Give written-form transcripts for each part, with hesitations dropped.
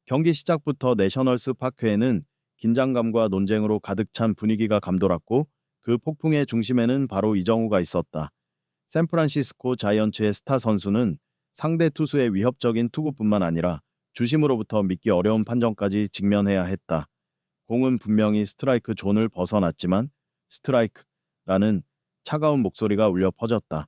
경기 시작부터 내셔널스 파크에는 긴장감과 논쟁으로 가득 찬 분위기가 감돌았고 그 폭풍의 중심에는 바로 이정우가 있었다. 샌프란시스코 자이언츠의 스타 선수는 상대 투수의 위협적인 투구뿐만 아니라 주심으로부터 믿기 어려운 판정까지 직면해야 했다. 공은 분명히 스트라이크 존을 벗어났지만 스트라이크라는 차가운 목소리가 울려 퍼졌다.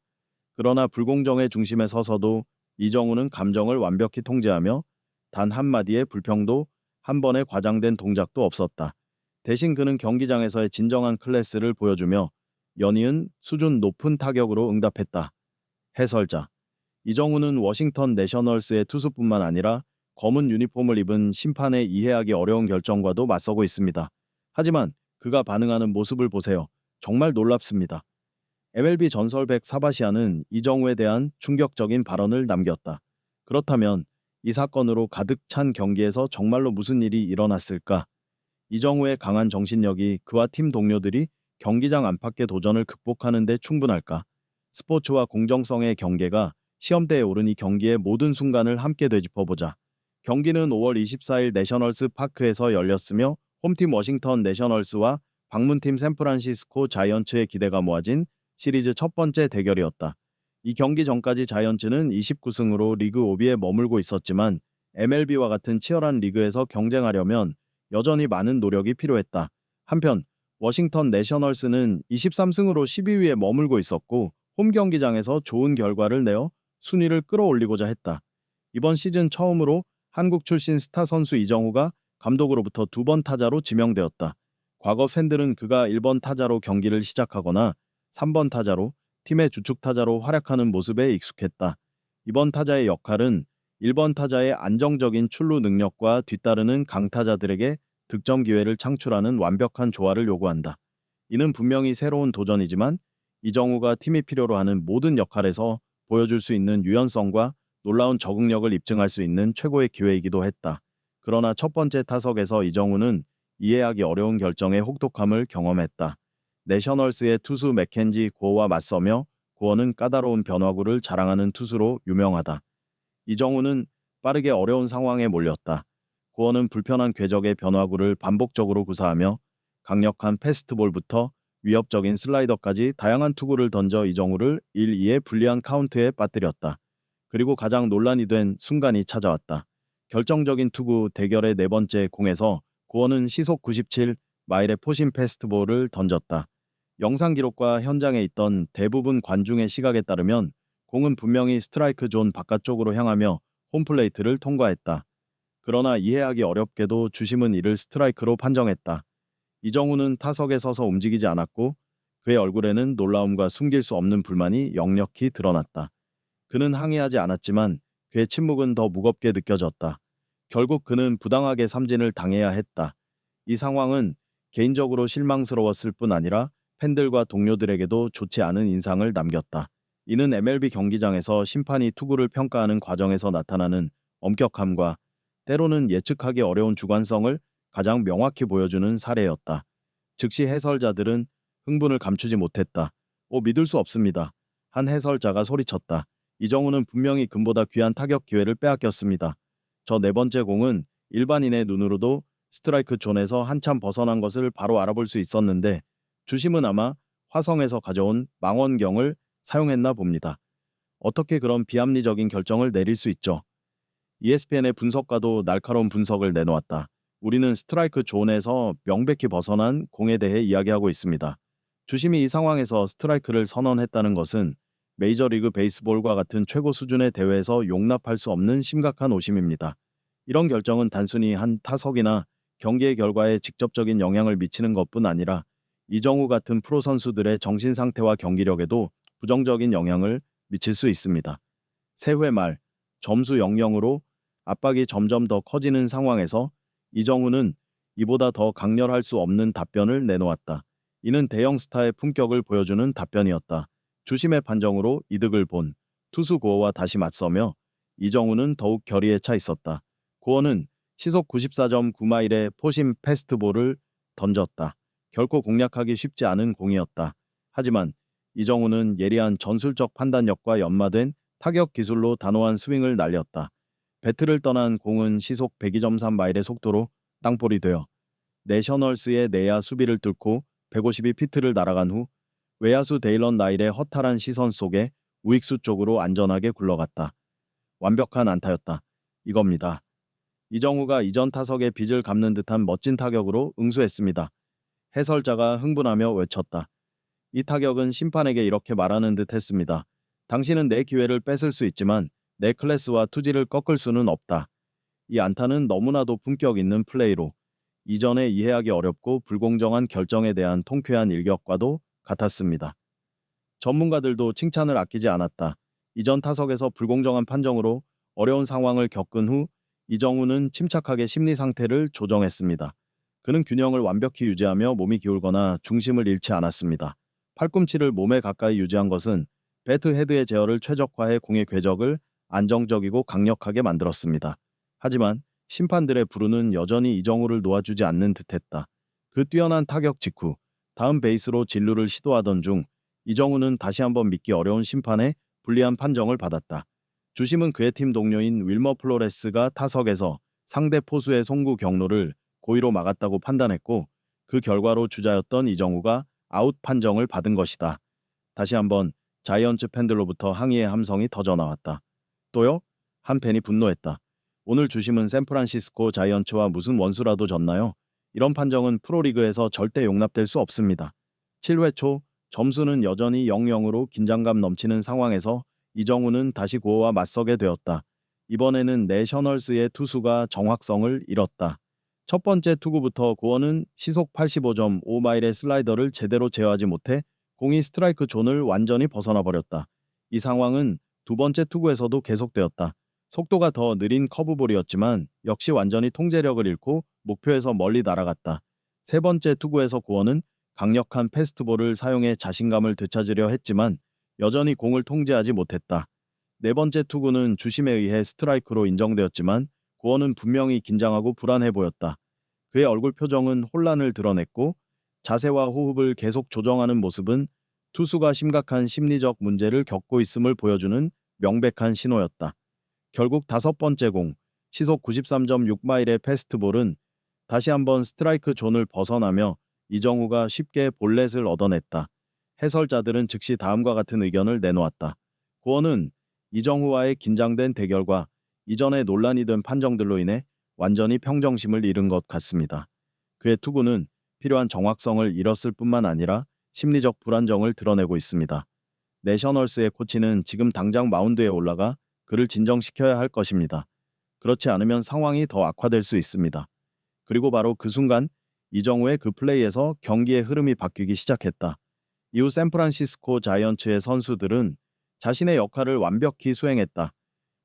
그러나 불공정의 중심에 서서도 이정우는 감정을 완벽히 통제하며 단 한마디의 불평도 한 번의 과장된 동작도 없었다. 대신 그는 경기장에서의 진정한 클래스를 보여주며 연이은 수준 높은 타격으로 응답했다. 해설자. 이정우는 워싱턴 내셔널스의 투수뿐만 아니라 검은 유니폼을 입은 심판의 이해하기 어려운 결정과도 맞서고 있습니다. 하지만 그가 반응하는 모습을 보세요. 정말 놀랍습니다. MLB 전설백 사바시아는 이정우에 대한 충격적인 발언을 남겼다. 그렇다면 이 사건으로 가득 찬 경기에서 정말로 무슨 일이 일어났을까? 이정우의 강한 정신력이 그와 팀 동료들이 경기장 안팎의 도전을 극복하는 데 충분할까? 스포츠와 공정성의 경계가 시험대에 오른 이 경기의 모든 순간을 함께 되짚어보자. 경기는 5월 24일 내셔널스 파크에서 열렸으며 홈팀 워싱턴 내셔널스와 방문팀 샌프란시스코 자이언츠의 기대가 모아진 시리즈 첫 번째 대결이었다. 이 경기 전까지 자이언츠는 29승으로 리그 5위에 머물고 있었지만 MLB와 같은 치열한 리그에서 경쟁하려면 여전히 많은 노력이 필요했다. 한편 워싱턴 내셔널스는 23승으로 12위에 머물고 있었고 홈 경기장에서 좋은 결과를 내어 순위를 끌어올리고자 했다. 이번 시즌 처음으로 한국 출신 스타 선수 이정우가 감독으로부터 2번 타자로 지명되었다. 과거 팬들은 그가 1번 타자로 경기를 시작하거나 3번 타자로 팀의 주축 타자로 활약하는 모습에 익숙했다. 이번 타자의 역할은 1번 타자의 안정적인 출루 능력과 뒤따르는 강타자들에게 득점 기회를 창출하는 완벽한 조화를 요구한다. 이는 분명히 새로운 도전이지만 이정우가 팀이 필요로 하는 모든 역할에서 보여줄 수 있는 유연성과 놀라운 적응력을 입증할 수 있는 최고의 기회이기도 했다. 그러나 첫 번째 타석에서 이정우는 이해하기 어려운 결정의 혹독함을 경험했다. 내셔널스의 투수 맥켄지 고어와 맞서며 고어는 까다로운 변화구를 자랑하는 투수로 유명하다. 이정우는 빠르게 어려운 상황에 몰렸다. 고어는 불편한 궤적의 변화구를 반복적으로 구사하며 강력한 패스트볼부터 위협적인 슬라이더까지 다양한 투구를 던져 이정우를 1-2의 불리한 카운트에 빠뜨렸다. 그리고 가장 논란이 된 순간이 찾아왔다. 결정적인 투구 대결의 네 번째 공에서 고어는 시속 97 마일의 포심 패스트볼을 던졌다. 영상 기록과 현장에 있던 대부분 관중의 시각에 따르면 공은 분명히 스트라이크 존 바깥쪽으로 향하며 홈플레이트를 통과했다. 그러나 이해하기 어렵게도 주심은 이를 스트라이크로 판정했다. 이정우는 타석에 서서 움직이지 않았고 그의 얼굴에는 놀라움과 숨길 수 없는 불만이 역력히 드러났다. 그는 항의하지 않았지만 그의 침묵은 더 무겁게 느껴졌다. 결국 그는 부당하게 삼진을 당해야 했다. 이 상황은 개인적으로 실망스러웠을 뿐 아니라 팬들과 동료들에게도 좋지 않은 인상을 남겼다. 이는 MLB 경기장에서 심판이 투구를 평가하는 과정에서 나타나는 엄격함과 때로는 예측하기 어려운 주관성을 가장 명확히 보여주는 사례였다. 즉시 해설자들은 흥분을 감추지 못했다. 믿을 수 없습니다. 한 해설자가 소리쳤다. 이정우는 분명히 금보다 귀한 타격 기회를 빼앗겼습니다. 저 네 번째 공은 일반인의 눈으로도 스트라이크 존에서 한참 벗어난 것을 바로 알아볼 수 있었는데 주심은 아마 화성에서 가져온 망원경을 사용했나 봅니다. 어떻게 그런 비합리적인 결정을 내릴 수 있죠? ESPN의 분석가도 날카로운 분석을 내놓았다. 우리는 스트라이크 존에서 명백히 벗어난 공에 대해 이야기하고 있습니다. 주심이 이 상황에서 스트라이크를 선언했다는 것은 메이저리그 베이스볼과 같은 최고 수준의 대회에서 용납할 수 없는 심각한 오심입니다. 이런 결정은 단순히 한 타석이나 경기의 결과에 직접적인 영향을 미치는 것뿐 아니라 이정우 같은 프로 선수들의 정신 상태와 경기력에도 부정적인 영향을 미칠 수 있습니다. 세 회 말 점수 0-0으로 압박이 점점 더 커지는 상황에서 이정우는 이보다 더 강렬할 수 없는 답변을 내놓았다. 이는 대형 스타의 품격을 보여주는 답변이었다. 주심의 판정으로 이득을 본 투수 고어와 다시 맞서며 이정우는 더욱 결의에 차 있었다. 고어는 시속 94.9마일의 포심 패스트볼을 던졌다. 결코 공략하기 쉽지 않은 공이었다. 하지만 이정우는 예리한 전술적 판단력과 연마된 타격 기술로 단호한 스윙을 날렸다. 배트를 떠난 공은 시속 102.3마일의 속도로 땅볼이 되어 내셔널스의 내야 수비를 뚫고 152피트를 날아간 후 외야수 데일런 라일의 허탈한 시선 속에 우익수 쪽으로 안전하게 굴러갔다. 완벽한 안타였다. 이겁니다. 이정우가 이전 타석의 빚을 갚는 듯한 멋진 타격으로 응수했습니다. 해설자가 흥분하며 외쳤다. 이 타격은 심판에게 이렇게 말하는 듯 했습니다. 당신은 내 기회를 뺏을 수 있지만 내 클래스와 투지를 꺾을 수는 없다. 이 안타는 너무나도 품격 있는 플레이로 이전에 이해하기 어렵고 불공정한 결정에 대한 통쾌한 일격과도 같았습니다. 전문가들도 칭찬을 아끼지 않았다. 이전 타석에서 불공정한 판정으로 어려운 상황을 겪은 후 이정우는 침착하게 심리 상태를 조정했습니다. 그는 균형을 완벽히 유지하며 몸이 기울거나 중심을 잃지 않았습니다. 팔꿈치를 몸에 가까이 유지한 것은 배트 헤드의 제어를 최적화해 공의 궤적을 안정적이고 강력하게 만들었습니다. 하지만 심판들의 불운은 여전히 이정우를 놓아주지 않는 듯했다. 그 뛰어난 타격 직후 다음 베이스로 진루를 시도하던 중 이정우는 다시 한번 믿기 어려운 심판의 불리한 판정을 받았다. 주심은 그의 팀 동료인 윌머 플로레스가 타석에서 상대 포수의 송구 경로를 고의로 막았다고 판단했고 그 결과로 주자였던 이정우가 아웃 판정을 받은 것이다. 다시 한번 자이언츠 팬들로부터 항의의 함성이 터져나왔다. 또요? 한 팬이 분노했다. 오늘 주심은 샌프란시스코 자이언츠와 무슨 원수라도 졌나요? 이런 판정은 프로리그에서 절대 용납될 수 없습니다. 7회 초 점수는 여전히 0-0으로 긴장감 넘치는 상황에서 이정우는 다시 고어와 맞서게 되었다. 이번에는 내셔널스의 투수가 정확성을 잃었다. 첫 번째 투구부터 고어는 시속 85.5마일의 슬라이더를 제대로 제어하지 못해 공이 스트라이크 존을 완전히 벗어나 버렸다. 이 상황은 두 번째 투구에서도 계속되었다. 속도가 더 느린 커브볼이었지만 역시 완전히 통제력을 잃고 목표에서 멀리 날아갔다. 세 번째 투구에서 고어는 강력한 패스트볼을 사용해 자신감을 되찾으려 했지만 여전히 공을 통제하지 못했다. 네 번째 투구는 주심에 의해 스트라이크로 인정되었지만 고어는 분명히 긴장하고 불안해 보였다. 그의 얼굴 표정은 혼란을 드러냈고 자세와 호흡을 계속 조정하는 모습은 투수가 심각한 심리적 문제를 겪고 있음을 보여주는 명백한 신호였다. 결국 다섯 번째 공, 시속 93.6마일의 패스트볼은 다시 한번 스트라이크 존을 벗어나며 이정우가 쉽게 볼넷을 얻어냈다. 해설자들은 즉시 다음과 같은 의견을 내놓았다. 고어는 이정우와의 긴장된 대결과 이전에 논란이 된 판정들로 인해 완전히 평정심을 잃은 것 같습니다. 그의 투구는 필요한 정확성을 잃었을 뿐만 아니라 심리적 불안정을 드러내고 있습니다. 내셔널스의 코치는 지금 당장 마운드에 올라가 그를 진정시켜야 할 것입니다. 그렇지 않으면 상황이 더 악화될 수 있습니다. 그리고 바로 그 순간 이정우의 그 플레이에서 경기의 흐름이 바뀌기 시작했다. 이후 샌프란시스코 자이언츠의 선수들은 자신의 역할을 완벽히 수행했다.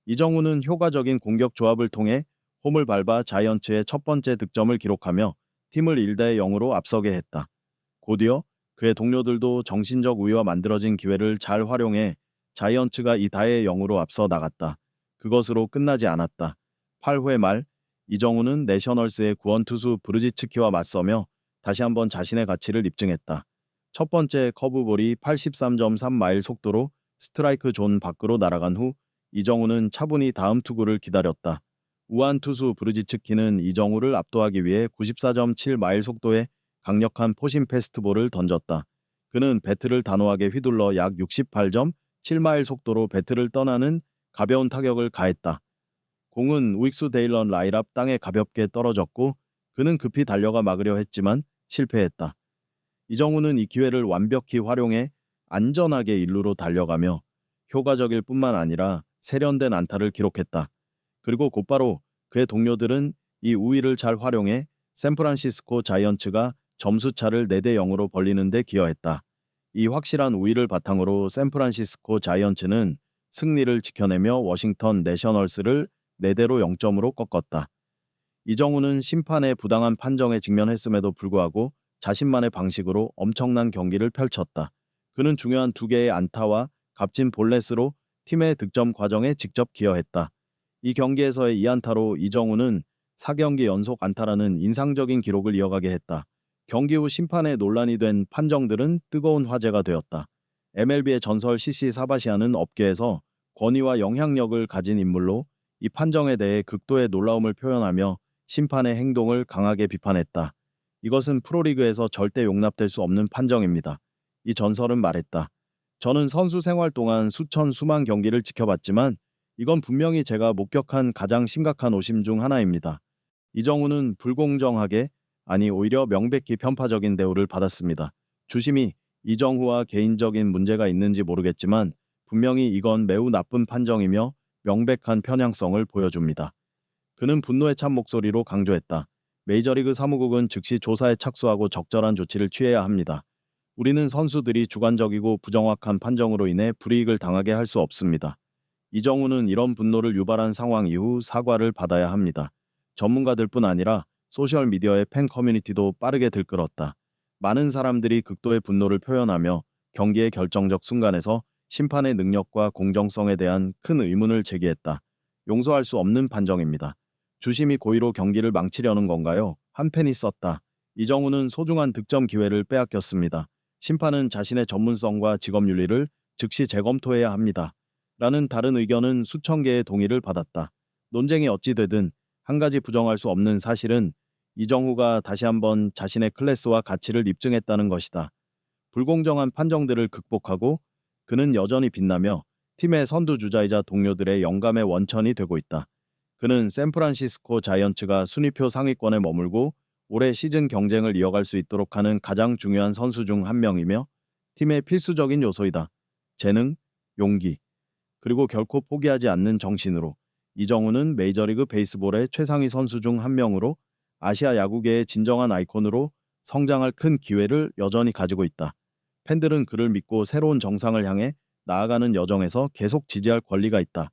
이정우는 효과적인 공격 조합을 통해 홈을 밟아 자이언츠의 첫 번째 득점을 기록하며 팀을 1대0으로 앞서게 했다. 곧이어 그의 동료들도 정신적 우위와 만들어진 기회를 잘 활용해 자이언츠가 2대0으로 앞서 나갔다. 그것으로 끝나지 않았다. 8회 말 이정우는 내셔널스의 구원투수 브르지츠키와 맞서며 다시 한번 자신의 가치를 입증했다. 첫 번째 커브볼이 83.3마일 속도로 스트라이크 존 밖으로 날아간 후 이정우는 차분히 다음 투구를 기다렸다. 우한 투수 브르지츠키는 이정우를 압도하기 위해 94.7마일 속도의 강력한 포심 패스트볼을 던졌다. 그는 배트를 단호하게 휘둘러 약 68.7마일 속도로 배트를 떠나는 가벼운 타격을 가했다. 공은 우익수 데일런 라일 앞 땅에 가볍게 떨어졌고 그는 급히 달려가 막으려 했지만 실패했다. 이정우는 이 기회를 완벽히 활용해 안전하게 일루로 달려가며 효과적일 뿐만 아니라 세련된 안타를 기록했다. 그리고 곧바로 그의 동료들은 이 우위를 잘 활용해 샌프란시스코 자이언츠가 점수차를 4대0으로 벌리는 데 기여했다. 이 확실한 우위를 바탕으로 샌프란시스코 자이언츠는 승리를 지켜내며 워싱턴 내셔널스를 4대로 0점으로 꺾었다. 이정우는 심판의 부당한 판정에 직면했음에도 불구하고 자신만의 방식으로 엄청난 경기를 펼쳤다. 그는 중요한 2개의 안타와 값진 볼넷으로 팀의 득점 과정에 직접 기여했다. 이 경기에서의 2안타로 이정우는 4경기 연속 안타라는 인상적인 기록을 이어가게 했다. 경기 후 심판에 논란이 된 판정들은 뜨거운 화제가 되었다. MLB의 전설 CC 사바시아는 업계에서 권위와 영향력을 가진 인물로 이 판정에 대해 극도의 놀라움을 표현하며 심판의 행동을 강하게 비판했다. 이것은 프로리그에서 절대 용납될 수 없는 판정입니다. 이 전설은 말했다. 저는 선수 생활 동안 수천 수만 경기를 지켜봤지만 이건 분명히 제가 목격한 가장 심각한 오심 중 하나입니다. 이정우는 불공정하게, 아니 오히려 명백히 편파적인 대우를 받았습니다. 주심이 이정후와 개인적인 문제가 있는지 모르겠지만 분명히 이건 매우 나쁜 판정이며 명백한 편향성을 보여줍니다. 그는 분노에 찬 목소리로 강조했다. 메이저리그 사무국은 즉시 조사에 착수하고 적절한 조치를 취해야 합니다. 우리는 선수들이 주관적이고 부정확한 판정으로 인해 불이익을 당하게 할 수 없습니다. 이정우는 이런 분노를 유발한 상황 이후 사과를 받아야 합니다. 전문가들뿐 아니라 소셜미디어의 팬 커뮤니티도 빠르게 들끓었다. 많은 사람들이 극도의 분노를 표현하며 경기의 결정적 순간에서 심판의 능력과 공정성에 대한 큰 의문을 제기했다. 용서할 수 없는 판정입니다. 주심이 고의로 경기를 망치려는 건가요? 한 팬이 썼다. 이정우는 소중한 득점 기회를 빼앗겼습니다. 심판은 자신의 전문성과 직업윤리를 즉시 재검토해야 합니다. 라는 다른 의견은 수천 개의 동의를 받았다. 논쟁이 어찌 되든 한 가지 부정할 수 없는 사실은 이정후가 다시 한번 자신의 클래스와 가치를 입증했다는 것이다. 불공정한 판정들을 극복하고 그는 여전히 빛나며 팀의 선두주자이자 동료들의 영감의 원천이 되고 있다. 그는 샌프란시스코 자이언츠가 순위표 상위권에 머물고 올해 시즌 경쟁을 이어갈 수 있도록 하는 가장 중요한 선수 중 한 명이며 팀의 필수적인 요소이다. 재능, 용기, 그리고 결코 포기하지 않는 정신으로 이정우는 메이저리그 베이스볼의 최상위 선수 중 한 명으로 아시아 야구계의 진정한 아이콘으로 성장할 큰 기회를 여전히 가지고 있다. 팬들은 그를 믿고 새로운 정상을 향해 나아가는 여정에서 계속 지지할 권리가 있다.